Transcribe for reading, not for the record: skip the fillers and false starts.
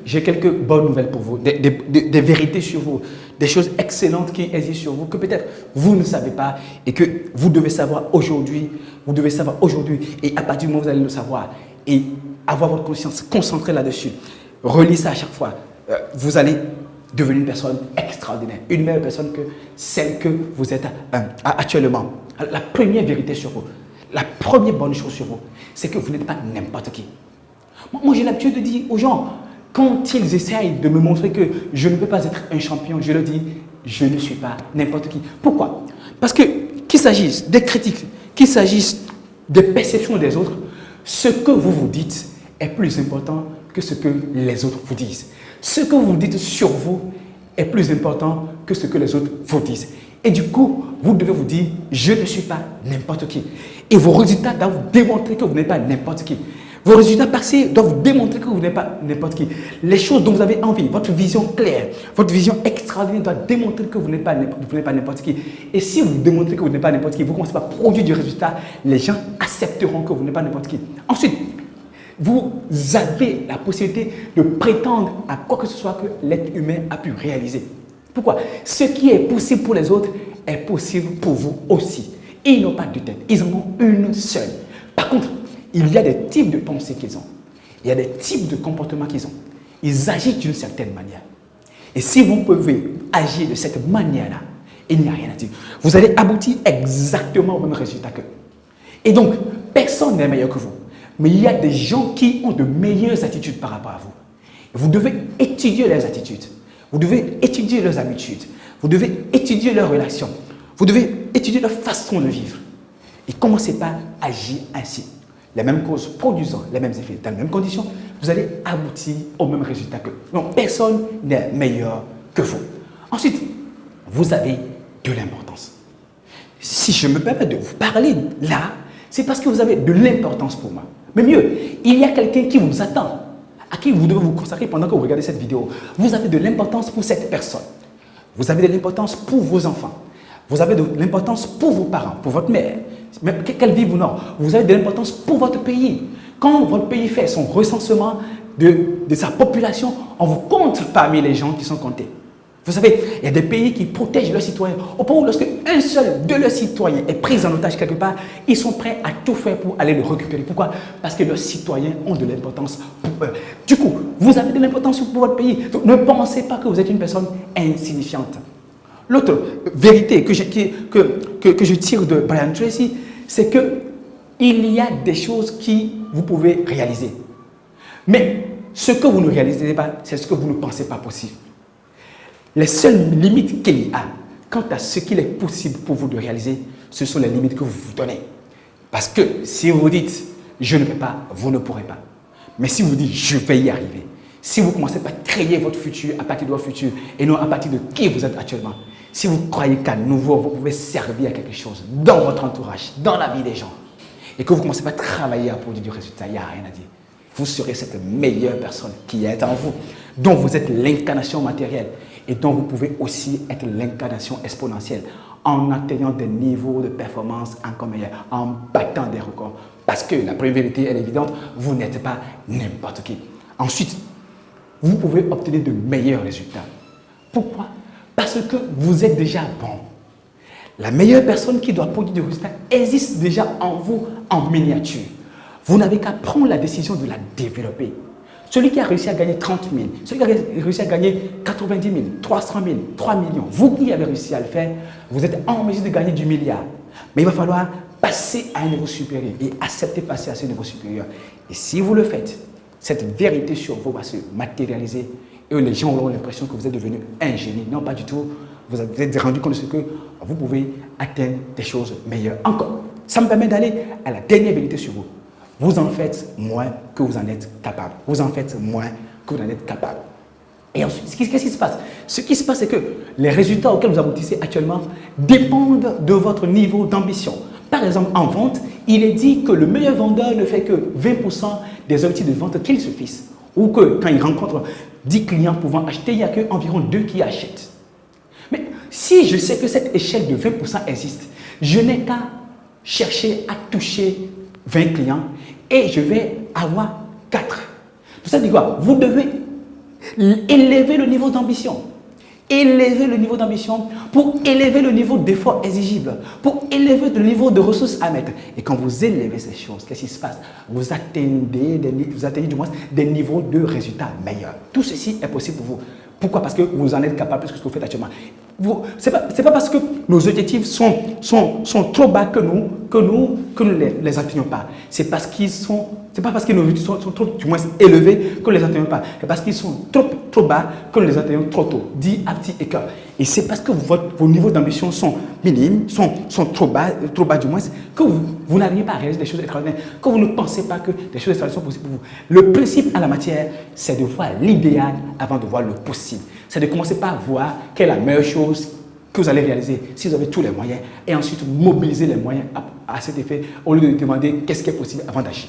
j'ai quelques bonnes nouvelles pour vous, des vérités sur vous, des choses excellentes qui existent sur vous que peut-être vous ne savez pas et que vous devez savoir aujourd'hui. Vous devez savoir aujourd'hui et à partir du moment où vous allez le savoir et avoir votre conscience concentrée là-dessus, relisez ça à chaque fois. Vous allez devenir une personne extraordinaire, une meilleure personne que celle que vous êtes actuellement. La première vérité sur vous, la première bonne chose sur vous, c'est que vous n'êtes pas n'importe qui. Moi, j'ai l'habitude de dire aux gens, quand ils essayent de me montrer que je ne peux pas être un champion, je leur dis, je ne suis pas n'importe qui. Pourquoi? Parce que, qu'il s'agisse des critiques, qu'il s'agisse des perceptions des autres, ce que vous vous dites est plus important que ce que les autres vous disent. Ce que vous dites sur vous est plus important que ce que les autres vous disent. Et du coup, vous devez vous dire, je ne suis pas n'importe qui. Et vos résultats doivent vous démontrer que vous n'êtes pas n'importe qui. Vos résultats passés doivent vous démontrer que vous n'êtes pas n'importe qui. Les choses dont vous avez envie, votre vision claire, votre vision extraordinaire doit démontrer que vous n'êtes pas n'importe qui. Et si vous démontrez que vous n'êtes pas n'importe qui, vous commencez par produire du résultat, les gens accepteront que vous n'êtes pas n'importe qui. Ensuite, vous avez la possibilité de prétendre à quoi que ce soit que l'être humain a pu réaliser. Pourquoi? Ce qui est possible pour les autres est possible pour vous aussi. Ils n'ont pas de tête, ils en ont une seule. Par contre, il y a des types de pensées qu'ils ont. Il y a des types de comportements qu'ils ont. Ils agissent d'une certaine manière. Et si vous pouvez agir de cette manière-là, il n'y a rien à dire. Vous allez aboutir exactement au même résultat qu'eux. Et donc, personne n'est meilleur que vous. Mais il y a des gens qui ont de meilleures attitudes par rapport à vous. Vous devez étudier leurs attitudes. Vous devez étudier leurs habitudes. Vous devez étudier leurs relations. Vous devez étudier leur façon de vivre. Et commencez par agir ainsi. Les mêmes causes produisant les mêmes effets dans les mêmes conditions, vous allez aboutir au même résultat qu'eux. Donc, personne n'est meilleur que vous. Ensuite, vous avez de l'importance. Si je me permets de vous parler là, c'est parce que vous avez de l'importance pour moi. Mais mieux, il y a quelqu'un qui vous attend, à qui vous devez vous consacrer pendant que vous regardez cette vidéo. Vous avez de l'importance pour cette personne. Vous avez de l'importance pour vos enfants. Vous avez de l'importance pour vos parents, pour votre mère, qu'elle vive ou non. Vous avez de l'importance pour votre pays. Quand votre pays fait son recensement de sa population, on vous compte parmi les gens qui sont comptés. Vous savez, il y a des pays qui protègent leurs citoyens. Au point où lorsque un seul de leurs citoyens est pris en otage quelque part, ils sont prêts à tout faire pour aller le récupérer. Pourquoi? Parce que leurs citoyens ont de l'importance pour eux. Du coup, vous avez de l'importance pour votre pays. Donc, ne pensez pas que vous êtes une personne insignifiante. L'autre vérité que je tire de Brian Tracy, c'est qu'il y a des choses qui vous pouvez réaliser. Mais ce que vous ne réalisez pas, c'est ce que vous ne pensez pas possible. Les seules limites qu'il y a quant à ce qu'il est possible pour vous de réaliser, ce sont les limites que vous vous donnez. Parce que si vous dites « je ne peux pas », vous ne pourrez pas. Mais si vous dites « je vais y arriver », si vous commencez par créer votre futur à partir de votre futur et non à partir de qui vous êtes actuellement, si vous croyez qu'à nouveau vous pouvez servir à quelque chose dans votre entourage, dans la vie des gens, et que vous commencez par travailler à produire du résultat, il n'y a rien à dire. Vous serez cette meilleure personne qui est en vous, dont vous êtes l'incarnation matérielle et dont vous pouvez aussi être l'incarnation exponentielle en atteignant des niveaux de performance encore meilleurs, en battant des records. Parce que la première vérité, elle est évidente, vous n'êtes pas n'importe qui. Ensuite, vous pouvez obtenir de meilleurs résultats. Pourquoi? Parce que vous êtes déjà bon. La meilleure personne qui doit produire des résultats existe déjà en vous en miniature. Vous n'avez qu'à prendre la décision de la développer. Celui qui a réussi à gagner 30 000, celui qui a réussi à gagner 90 000, 300 000, 3 millions, vous qui avez réussi à le faire, vous êtes en mesure de gagner du milliard. Mais il va falloir passer à un niveau supérieur et accepter de passer à ce niveau supérieur. Et si vous le faites, cette vérité sur vous va se matérialiser et les gens auront l'impression que vous êtes devenu un génie. Non, pas du tout. Vous êtes rendu compte de ce que vous pouvez atteindre des choses meilleures. Encore, ça me permet d'aller à la dernière vérité sur vous. Vous en faites moins que vous en êtes capable. Vous en faites moins que vous en êtes capable. Et ensuite, qu'est-ce qui se passe? Ce qui se passe, c'est que les résultats auxquels vous aboutissez actuellement dépendent de votre niveau d'ambition. Par exemple, en vente, il est dit que le meilleur vendeur ne fait que 20% des objectifs de vente qu'il se fixe. Ou que quand il rencontre 10 clients pouvant acheter, il n'y a qu'environ 2 qui achètent. Mais si je sais que cette échelle de 20% existe, je n'ai qu'à chercher à toucher 20 clients et je vais avoir 4. Tout ça dit quoi? Vous devez Élevez le niveau d'ambition. Élevez le niveau d'ambition pour élever le niveau d'effort exigible, pour élever le niveau de ressources à mettre. Et quand vous élevez ces choses, qu'est-ce qui se passe? Vous atteignez du moins des niveaux de résultats meilleurs. Tout ceci est possible pour vous. Pourquoi? Parce que vous en êtes capable plus que ce que vous faites actuellement. Ce n'est pas parce que nos objectifs sont trop bas que nous ne les atteignons pas. C'est pas parce que nos objectifs sont trop, du moins élevés que nous ne les atteignons pas. C'est parce qu'ils sont trop bas que nous les atteignons trop tôt. Dit à petit écart. Et c'est parce que vos niveaux d'ambition sont minimes, sont trop bas du moins, que vous n'arrivez pas à réaliser des choses extraordinaires, que vous ne pensez pas que des choses extraordinaires sont possibles pour vous. Le principe en la matière, c'est de voir l'idéal avant de voir le possible. C'est de commencer par voir quelle est la meilleure chose que vous allez réaliser si vous avez tous les moyens et ensuite mobiliser les moyens à cet effet au lieu de demander qu'est-ce qui est possible avant d'agir.